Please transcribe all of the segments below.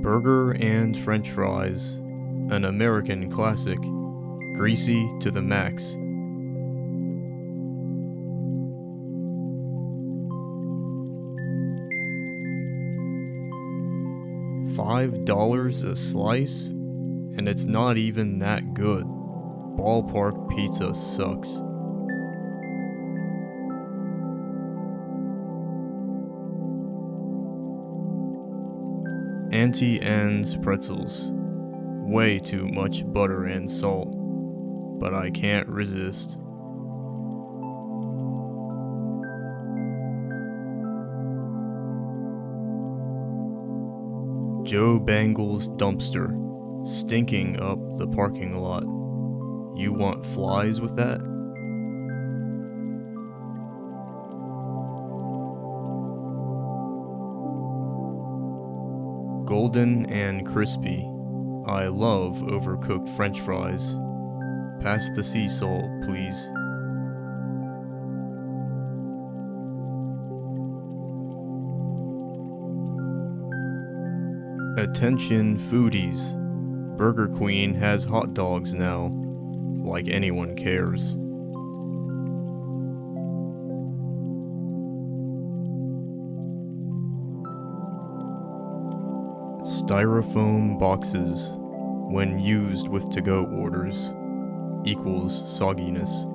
Burger and French fries, an American classic, greasy to the max. $5 a slice? And it's not even that good. Ballpark pizza sucks. Auntie Anne's pretzels. Way too much butter and salt, but I can't resist. Joe Bangle's dumpster, stinking up the parking lot. You want flies with that? Golden and crispy. I love overcooked French fries. Pass the sea salt, please. Attention foodies. Burger Queen has hot dogs now. Like anyone cares. Styrofoam boxes, when used with to-go orders, equals sogginess.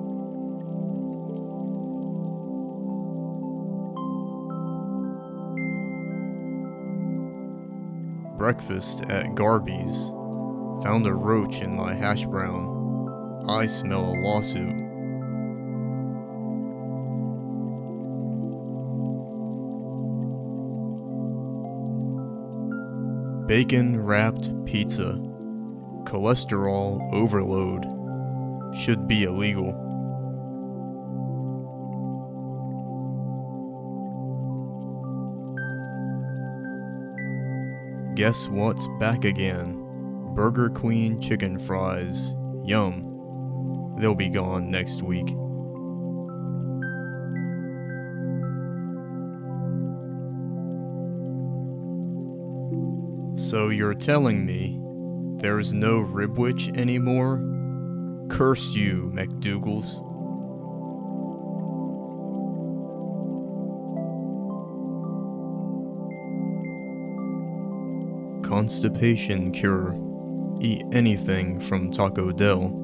Breakfast at Garby's. Found a roach in my hash brown. I smell a lawsuit. Bacon-wrapped pizza. Cholesterol overload. Should be illegal. Guess what's back again? Burger Queen chicken fries. Yum. They'll be gone next week. So you're telling me there's no Ribwich anymore? Curse you, McDougal's. Constipation cure. Eat anything from Taco Del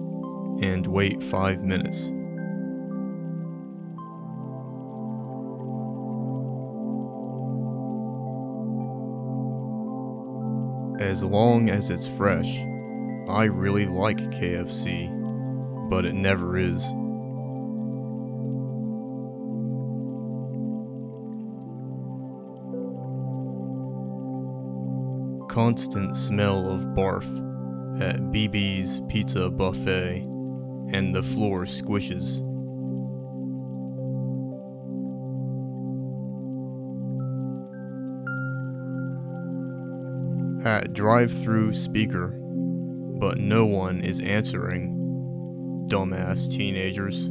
and wait 5 minutes. As long as it's fresh. I really like KFC, but it never is. Constant smell of barf at BB's Pizza Buffet, and the floor squishes. At drive-through speaker, but no one is answering. Dumbass teenagers.